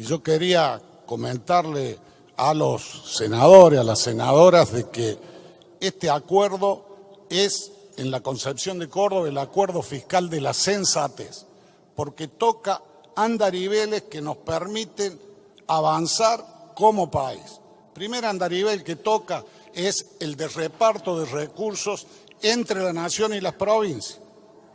Y yo quería comentarle a los senadores, a las senadoras, de que este acuerdo es, en la concepción de Córdoba, el acuerdo fiscal de la sensatez, porque toca andariveles que nos permiten avanzar como país. Primer andarivel que toca es el de reparto de recursos entre la nación y las provincias.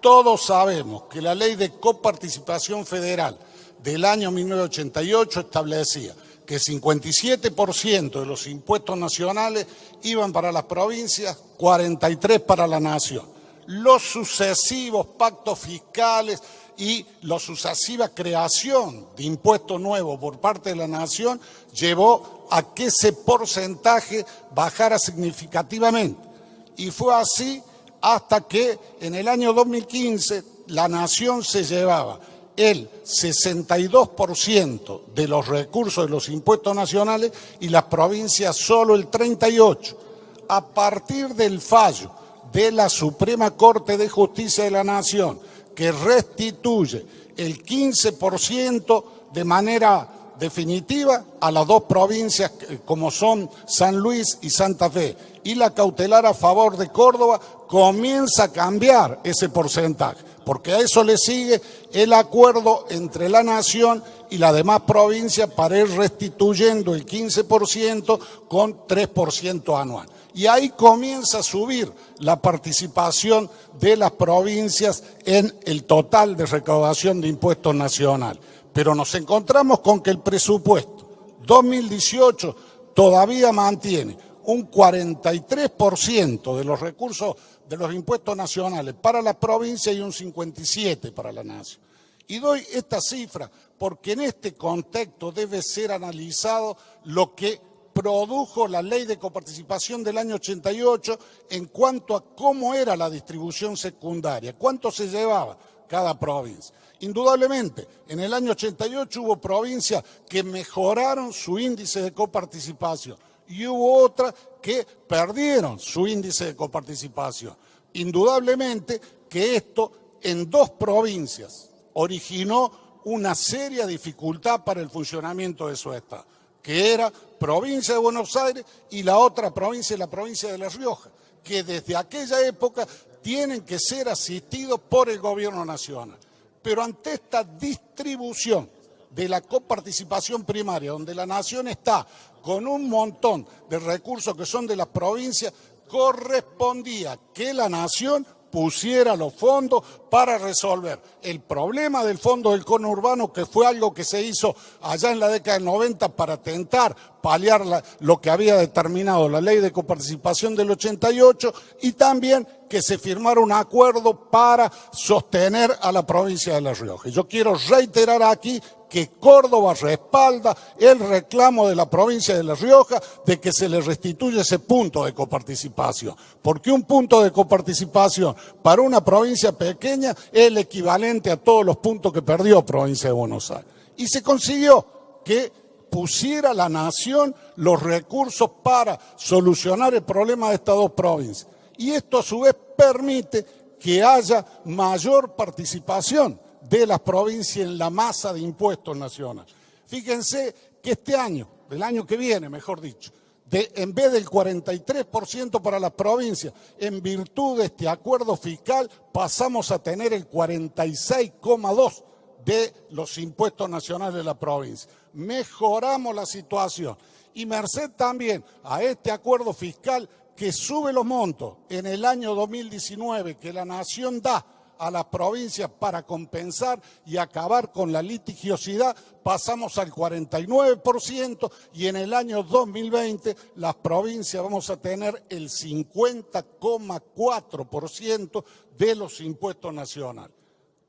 Todos sabemos que la ley de coparticipación federal del año 1988 establecía que 57% de los impuestos nacionales iban para las provincias, 43% para la nación. Los sucesivos pactos fiscales y la sucesiva creación de impuestos nuevos por parte de la nación llevó a que ese porcentaje bajara significativamente. Y fue así hasta que en el año 2015 la nación se llevaba el 62% de los recursos de los impuestos nacionales y las provincias solo el 38%. A partir del fallo de la Suprema Corte de Justicia de la Nación, que restituye el 15% de manera definitiva a las dos provincias como son San Luis y Santa Fe, y la cautelar a favor de Córdoba, comienza a cambiar ese porcentaje, porque a eso le sigue el acuerdo entre la nación y las demás provincias para ir restituyendo el 15% con 3% anual. Y ahí comienza a subir la participación de las provincias en el total de recaudación de impuestos nacionales. Pero nos encontramos con que el presupuesto 2018 todavía mantiene un 43% de los recursos de los impuestos nacionales para la provincia y un 57% para la nación. Y doy esta cifra porque en este contexto debe ser analizado lo que produjo la ley de coparticipación del año 88 en cuanto a cómo era la distribución secundaria, cuánto se llevaba cada provincia. Indudablemente, en el año 88 hubo provincias que mejoraron su índice de coparticipación y hubo otras que perdieron su índice de coparticipación. Indudablemente que esto en dos provincias originó una seria dificultad para el funcionamiento de su Estado, que era provincia de Buenos Aires y la otra provincia, la provincia de La Rioja, que desde aquella época tienen que ser asistidos por el gobierno nacional. Pero ante esta distribución de la coparticipación primaria, donde la nación está con un montón de recursos que son de las provincias, correspondía que la nación pusiera los fondos para resolver el problema del fondo del conurbano, que fue algo que se hizo allá en la década del 90 para tentar paliar lo que había determinado la ley de coparticipación del 88, y también que se firmara un acuerdo para sostener a la provincia de La Rioja. Yo quiero reiterar aquí que Córdoba respalda el reclamo de la provincia de La Rioja de que se le restituya ese punto de coparticipación, porque un punto de coparticipación para una provincia pequeña es el equivalente a todos los puntos que perdió provincia de Buenos Aires. Y se consiguió que pusiera la nación los recursos para solucionar el problema de estas dos provincias. Y esto a su vez permite que haya mayor participación de las provincias en la masa de impuestos nacionales. Fíjense que este año, del año que viene, mejor dicho, en vez del 43% para las provincias, en virtud de este acuerdo fiscal, pasamos a tener el 46,2% de los impuestos nacionales de la provincia. Mejoramos la situación. Y merced también a este acuerdo fiscal que sube los montos en el año 2019 que la nación da a las provincias para compensar y acabar con la litigiosidad, pasamos al 49%, y en el año 2020 las provincias vamos a tener el 50,4% de los impuestos nacionales,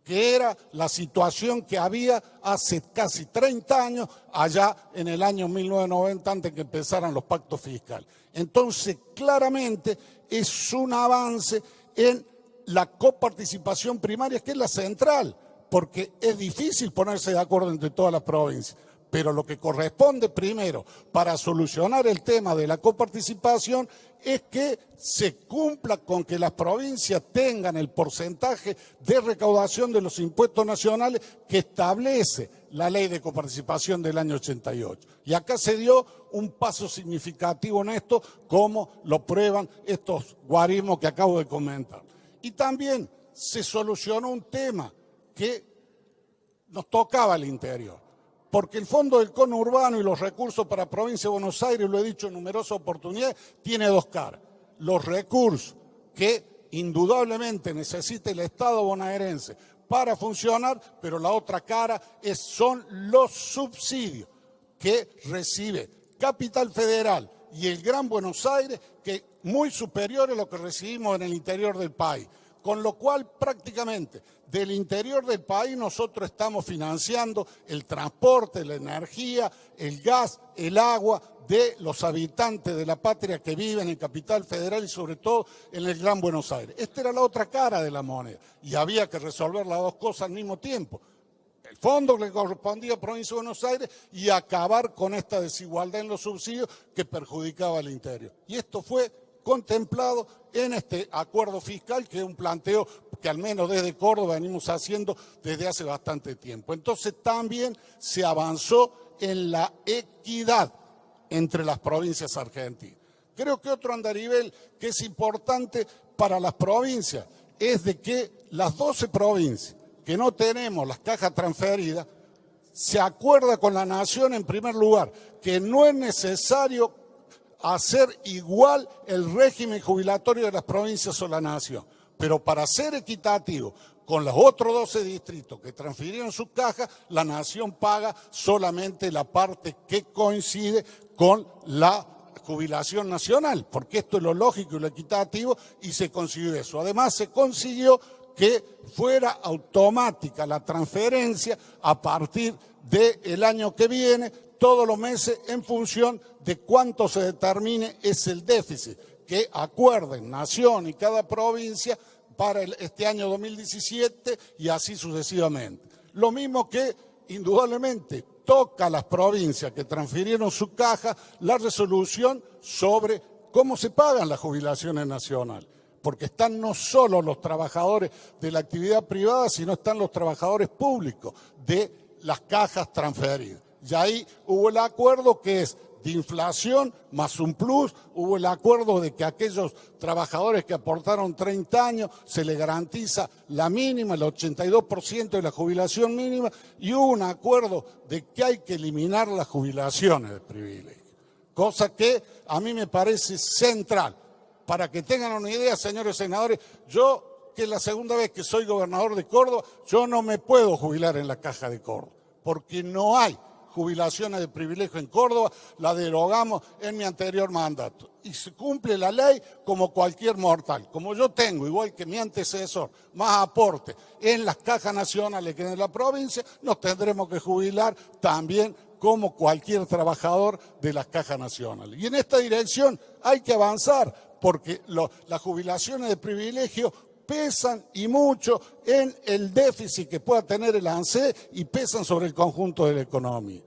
que era la situación que había hace casi 30 años, allá en el año 1990, antes que empezaran los pactos fiscales. Entonces, claramente es un avance en la coparticipación primaria, que es la central, porque es difícil ponerse de acuerdo entre todas las provincias. Pero lo que corresponde primero para solucionar el tema de la coparticipación es que se cumpla con que las provincias tengan el porcentaje de recaudación de los impuestos nacionales que establece la ley de coparticipación del año 88. Y acá se dio un paso significativo en esto, como lo prueban estos guarismos que acabo de comentar. Y también se solucionó un tema que nos tocaba al interior, porque el Fondo del Conurbano y los recursos para la provincia de Buenos Aires, lo he dicho en numerosas oportunidades, tiene dos caras. Los recursos que indudablemente necesita el Estado bonaerense para funcionar, pero la otra cara son los subsidios que recibe Capital Federal y el Gran Buenos Aires, que muy superiores a lo que recibimos en el interior del país. Con lo cual, prácticamente, del interior del país nosotros estamos financiando el transporte, la energía, el gas, el agua de los habitantes de la patria que viven en Capital Federal y sobre todo en el Gran Buenos Aires. Esta era la otra cara de la moneda y había que resolver las dos cosas al mismo tiempo. El fondo que le correspondía a la provincia de Buenos Aires y acabar con esta desigualdad en los subsidios que perjudicaba al interior. Y esto fue contemplado en este acuerdo fiscal, que es un planteo que al menos desde Córdoba venimos haciendo desde hace bastante tiempo. Entonces también se avanzó en la equidad entre las provincias argentinas. Creo que otro andarivel que es importante para las provincias es de que las 12 provincias que no tenemos las cajas transferidas, se acuerda con la Nación en primer lugar que no es necesario hacer igual el régimen jubilatorio de las provincias o la Nación, pero para ser equitativo con los otros 12 distritos que transfirieron sus cajas, la Nación paga solamente la parte que coincide con la jubilación nacional, porque esto es lo lógico y lo equitativo, y se consiguió eso. Además, se consiguió que fuera automática la transferencia a partir del año que viene, todos los meses, en función de cuánto se determine es el déficit que acuerden Nación y cada provincia para este año 2017 y así sucesivamente. Lo mismo que, indudablemente, toca a las provincias que transfirieron su caja la resolución sobre cómo se pagan las jubilaciones nacionales, porque están no solo los trabajadores de la actividad privada, sino están los trabajadores públicos de las cajas transferidas. Y ahí hubo el acuerdo que es de inflación más un plus, hubo el acuerdo de que a aquellos trabajadores que aportaron 30 años se les garantiza la mínima, el 82% de la jubilación mínima, y hubo un acuerdo de que hay que eliminar las jubilaciones de privilegio, cosa que a mí me parece central. Para que tengan una idea, señores senadores, yo, que es la segunda vez que soy gobernador de Córdoba, yo no me puedo jubilar en la Caja de Córdoba, porque no hay jubilaciones de privilegio en Córdoba, la derogamos en mi anterior mandato. Y se cumple la ley como cualquier mortal. Como yo tengo, igual que mi antecesor, más aporte en las cajas nacionales que en la provincia, nos tendremos que jubilar también como cualquier trabajador de las cajas nacionales. Y en esta dirección hay que avanzar, porque las jubilaciones de privilegio pesan y mucho en el déficit que pueda tener el ANSES y pesan sobre el conjunto de la economía.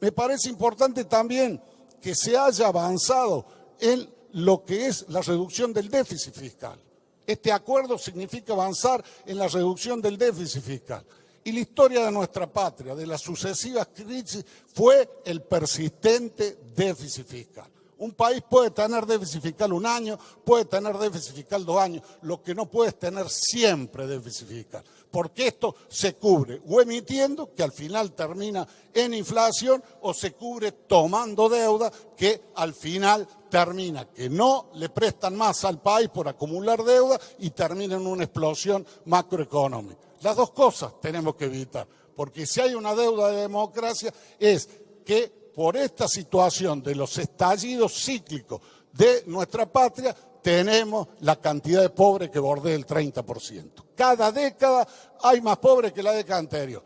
Me parece importante también que se haya avanzado en lo que es la reducción del déficit fiscal. Este acuerdo significa avanzar en la reducción del déficit fiscal. Y la historia de nuestra patria, de las sucesivas crisis, fue el persistente déficit fiscal. Un país puede tener déficit fiscal un año, puede tener déficit fiscal 2 años, lo que no puede es tener siempre déficit fiscal, porque esto se cubre o emitiendo, que al final termina en inflación, o se cubre tomando deuda, que al final termina que no le prestan más al país por acumular deuda y termina en una explosión macroeconómica. Las dos cosas tenemos que evitar, porque si hay una deuda de democracia es que por esta situación de los estallidos cíclicos de nuestra patria, tenemos la cantidad de pobres que bordea el 30%. Cada década hay más pobres que la década anterior.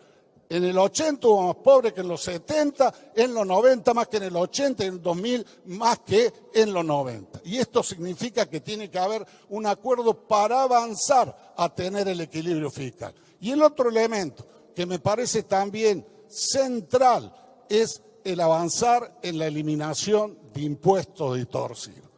En el 80 hubo más pobres que en los 70, en los 90 más que en el 80, en el 2000 más que en los 90. Y esto significa que tiene que haber un acuerdo para avanzar a tener el equilibrio fiscal. Y el otro elemento que me parece también central es el avanzar en la eliminación de impuestos distorsivos.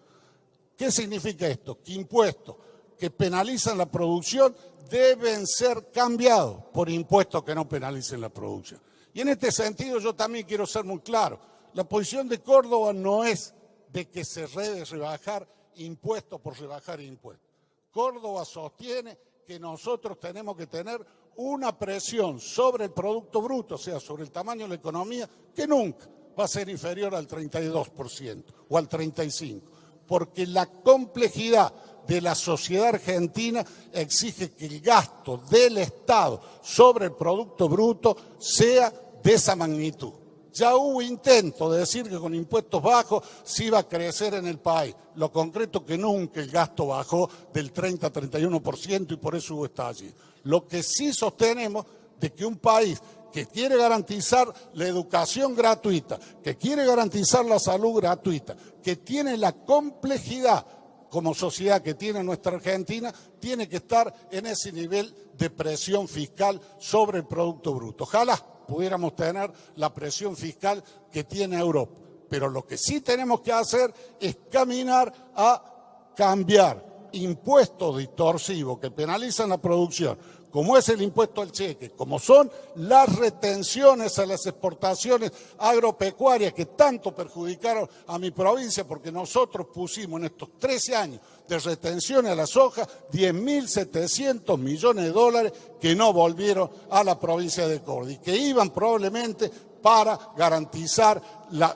¿Qué significa esto? Que impuestos que penalizan la producción deben ser cambiados por impuestos que no penalicen la producción. Y en este sentido yo también quiero ser muy claro. La posición de Córdoba no es de que se debe rebajar impuestos por rebajar impuestos. Córdoba sostiene que nosotros tenemos que tener una presión sobre el Producto Bruto, o sea, sobre el tamaño de la economía, que nunca va a ser inferior al 32% o al 35%, porque la complejidad de la sociedad argentina exige que el gasto del Estado sobre el Producto Bruto sea de esa magnitud. Ya hubo intento de decir que con impuestos bajos se iba a crecer en el país. Lo concreto es que nunca el gasto bajó del 30 a 31% y por eso hubo estallido. Lo que sí sostenemos de que un país que quiere garantizar la educación gratuita, que quiere garantizar la salud gratuita, que tiene la complejidad como sociedad que tiene nuestra Argentina, tiene que estar en ese nivel de presión fiscal sobre el Producto Bruto. Ojalá pudiéramos tener la presión fiscal que tiene Europa, pero lo que sí tenemos que hacer es caminar a cambiar impuestos distorsivos que penalizan la producción, como es el impuesto al cheque, como son las retenciones a las exportaciones agropecuarias que tanto perjudicaron a mi provincia, porque nosotros pusimos en estos 13 años de retenciones a la soja 10.700 millones de dólares que no volvieron a la provincia de Córdoba y que iban probablemente para garantizar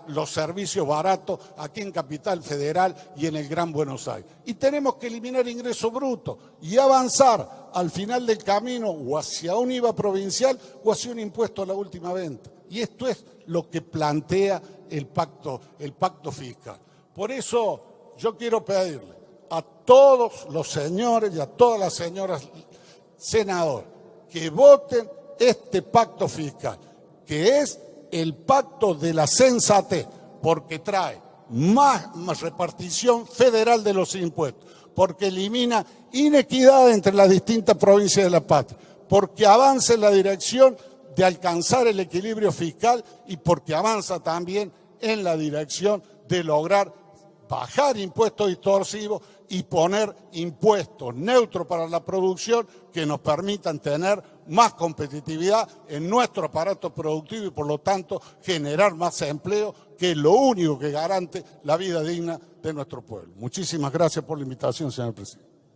los servicios baratos aquí en Capital Federal y en el Gran Buenos Aires. Y tenemos que eliminar ingreso bruto y avanzar al final del camino o hacia un IVA provincial o hacia un impuesto a la última venta. Y esto es lo que plantea el pacto fiscal. Por eso yo quiero pedirle a todos los señores y a todas las señoras senadoras que voten este pacto fiscal, que es el pacto de la sensatez, porque trae más repartición federal de los impuestos, porque elimina inequidad entre las distintas provincias de la patria, porque avanza en la dirección de alcanzar el equilibrio fiscal y porque avanza también en la dirección de lograr bajar impuestos distorsivos y poner impuestos neutros para la producción que nos permitan tener más competitividad en nuestro aparato productivo y por lo tanto generar más empleo, que es lo único que garante la vida digna de nuestro pueblo. Muchísimas gracias por la invitación, señor presidente.